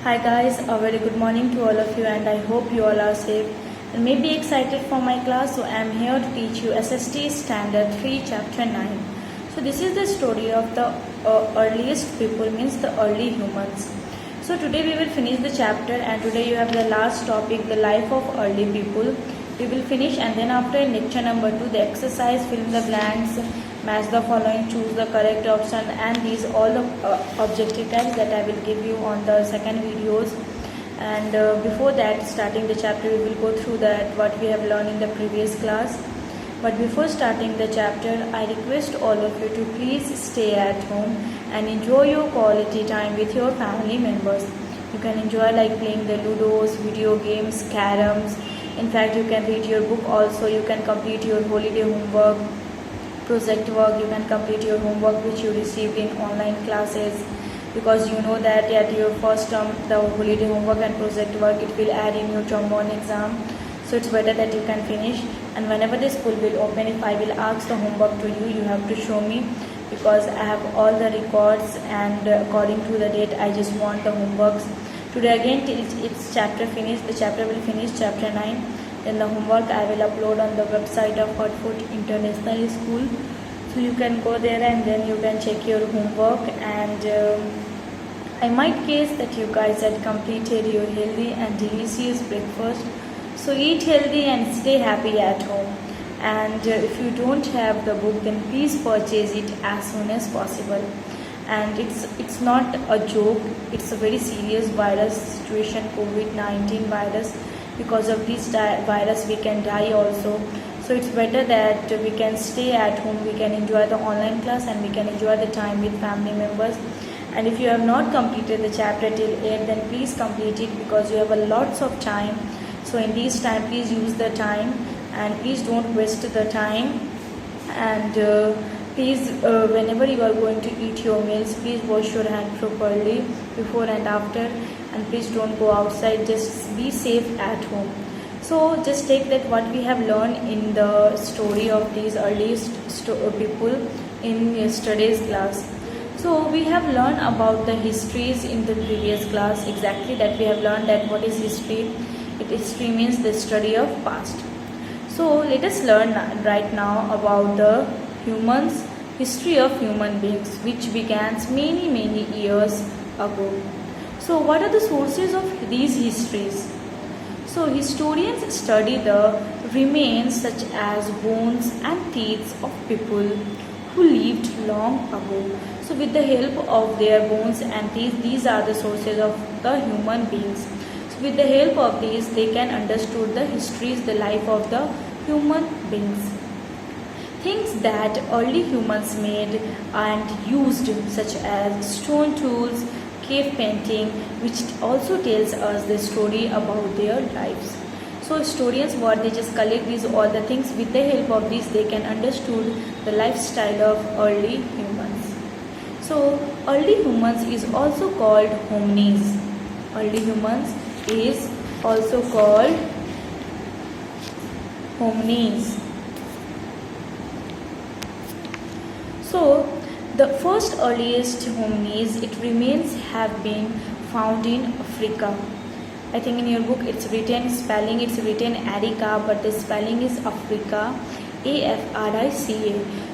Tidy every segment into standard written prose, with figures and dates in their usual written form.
Hi guys, a very good morning to all of you and I hope you all are safe and may be excited for my class. So I am here to teach you SST Standard 3 Chapter 9. So this is the story of the earliest people, means the early humans. So today we will finish the chapter and today you have the last topic, the life of early people. We will finish and then after lecture number 2 the exercise, fill in the blanks, match the following, choose the correct option, and these all the objective types that I will give you on the second videos. And before that, starting the chapter, we will go through that what we have learned in the previous class. But before starting the chapter, I request all of you to please stay at home and enjoy your quality time with your family members. You can enjoy like playing the ludos, video games, caroms. In fact, you can read your book also. You can complete your holiday homework, project work. You can complete your homework which you received in online classes, because you know that at your first term the holiday homework and project work it will add in your term 1 exam. So it's better that you can finish, and whenever the school will open, if I will ask the homework to you, you have to show me, because I have all the records and according to the date I just want the homeworks. Today again till it's chapter finished, the chapter will finish chapter 9, then the homework I will upload on the website of Hartford International School. So you can go there and then you can check your homework, and I might guess that you guys had completed your healthy and delicious breakfast. So eat healthy and stay happy at home. And if you don't have the book, then please purchase it as soon as possible. And it's not a joke, it's a very serious virus situation, COVID-19 virus. Because of this virus we can die also. So it's better that we can stay at home, we can enjoy the online class and we can enjoy the time with family members. And if you have not completed the chapter till 8, then please complete it, because you have a lots of time. So in this time please use the time and please don't waste the time. And please whenever you are going to eat your meals, please wash your hand properly before and after, and please don't go outside, just be safe at home. So just take that what we have learned in the story of these earliest people in yesterday's class. So we have learned about the histories in the previous class, exactly that we have learned that what is history. History means the study of past. So let us learn right now about the history of human beings, which began many years ago. So what are the sources of these histories? So historians study the remains such as bones and teeth of people who lived long ago. So with the help of their bones and teeth, these are the sources of the human beings. So with the help of these, they can understood the histories, the life of the human beings. Things that early humans made and used, such as stone tools, cave painting, which also tells us the story about their lives. So historians, what they just collect these all the things, with the help of these they can understood the lifestyle of early humans. So early humans is also called hominids. Early humans is also called hominids. So the first earliest hominids, it remains have been found in Africa. I think in your book it's written spelling, it's written Arica, but the spelling is Africa, Africa.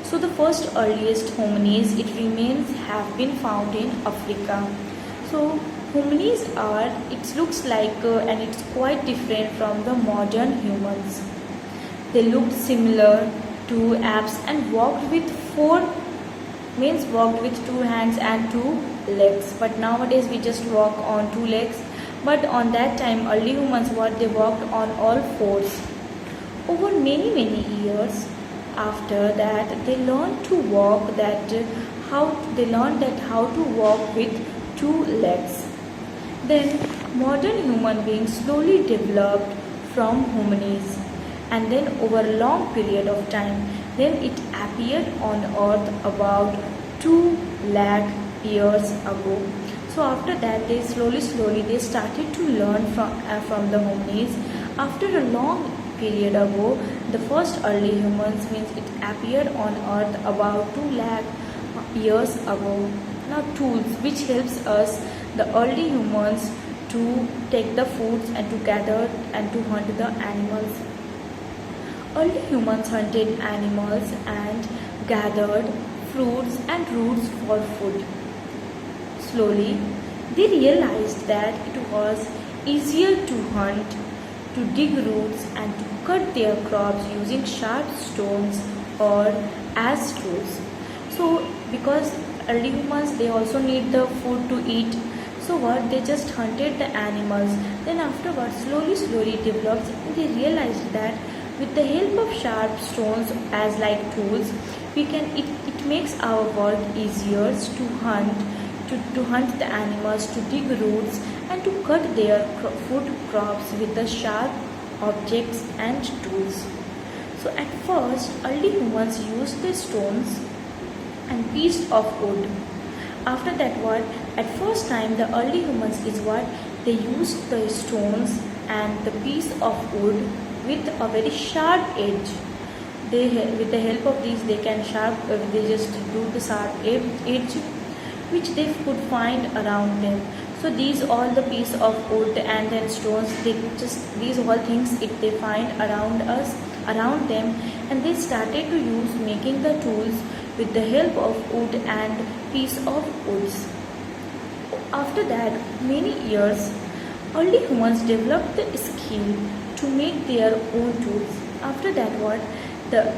So the first earliest hominids, it remains have been found in Africa. So hominids are, it looks like and it's quite different from the modern humans. They looked similar to apes and walked with walked with 2 hands and 2 legs. But nowadays we just walk on 2 legs. But on that time, early humans, what they walked on all 4s. Over many years after that, they learned to walk how to walk with 2 legs. Then modern human beings slowly developed from hominids, and then over a long period of time, then it appeared on earth about 2 lakh years ago. So after that, they slowly they started to learn from the hominids. After a long period ago, the first early humans, means it appeared on earth about 2 lakh years ago. Now tools which helps us, the early humans, to take the foods and to gather and to hunt the animals. Early humans hunted animals and gathered fruits and roots for food. Slowly, they realized that it was easier to hunt, to dig roots, and to cut their crops using sharp stones or as tools. So, because early humans they also need the food to eat, so what they just hunted the animals. Then afterwards, slowly developed. They realized that with the help of sharp stones as like tools, we can it makes our work easier to hunt the animals, to dig roots, and to cut their food crops with the sharp objects and tools. So at first, early humans used the stones and piece of wood. After that, what at first time the early humans is what they used the stones and the piece of wood with a very sharp edge. They with the help of these they can they just do the sharp edge which they could find around them. So these all the piece of wood and then stones, they just these all things they find around us, around them, and they started to use making the tools with the help of wood and piece of woods. After that, many years, early humans developed the skill to make their own tools. After that,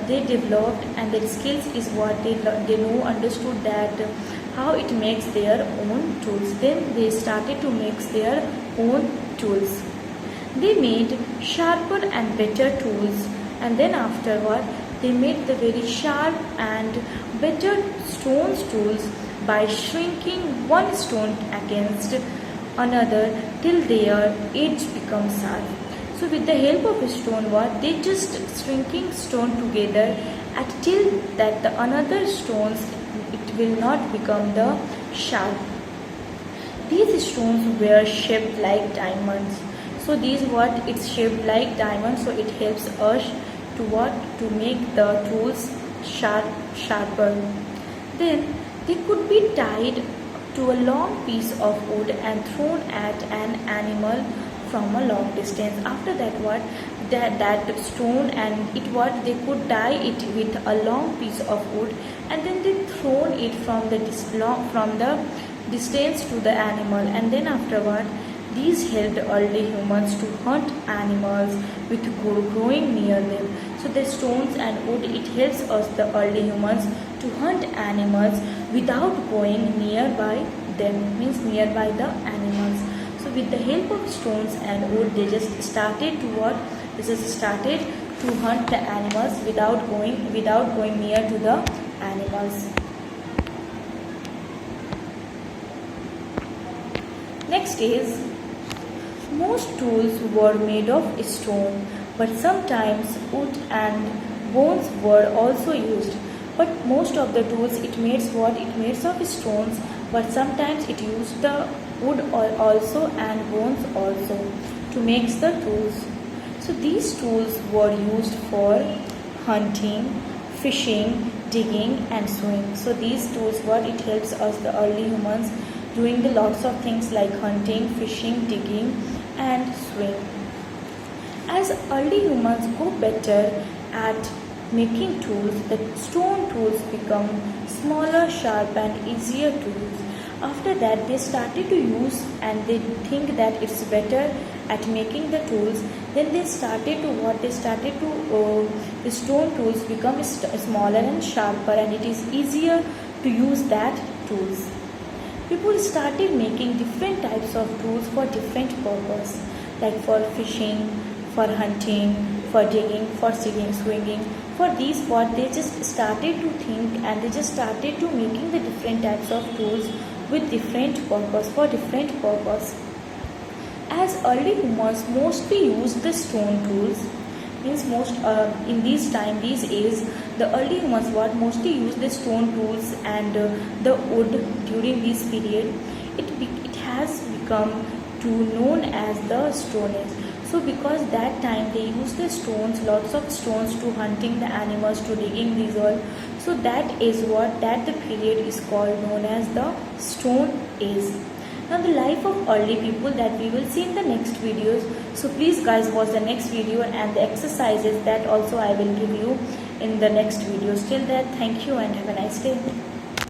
they developed and their skills is what they know understood that how it makes their own tools. Then they started to make their own tools. They made sharper and better tools, and then afterward they made the very sharp and better stones tools by shrinking one stone against another till their edge becomes sharp. So with the help of a stone, they just shrinking stone together until that the another stones it will not become the sharp. These stones were shaped like diamonds. So these it's shaped like diamonds. So it helps us to make the tools sharper. Then they could be tied to a long piece of wood and thrown at an animal from a long distance. After that, that stone and they could tie it with a long piece of wood, and then they thrown it from the distance to the animal, and then afterward these helped early humans to hunt animals with growing near them. So the stones and wood it helps us the early humans to hunt animals without going nearby them, means nearby the animals. So with the help of stones and wood, they just started to hunt the animals without going near to the animals. Next is, most tools were made of stone, but sometimes wood and bones were also used. But most of the tools it makes of stones, but sometimes it used the wood also and bones also to make the tools. So these tools were used for hunting, fishing, digging and sewing. So these tools it helps us the early humans doing the lots of things like hunting, fishing, digging and sewing. As early humans go better at making tools, the stone tools become smaller, sharp and easier to use. After that, they started to use and they think that it's better at making the tools. Then they started to the stone tools become smaller and sharper, and it is easier to use that tools. People started making different types of tools for different purpose, like for fishing, for hunting, for digging, for swinging. For these they just started to think and they just started to making the different types of tools with different purpose, for different purpose. As early humans mostly used the stone tools, means in these age, the early humans mostly used the stone tools and the wood during this period. It has become to known as the Stone Age. So because that time they used the stones, lots of stones to hunting the animals, to digging these all. So that is the period is called known as the Stone Age. Now the life of early people that we will see in the next videos. So please guys watch the next video and the exercises that also I will give you in the next videos. Till then, thank you and have a nice day.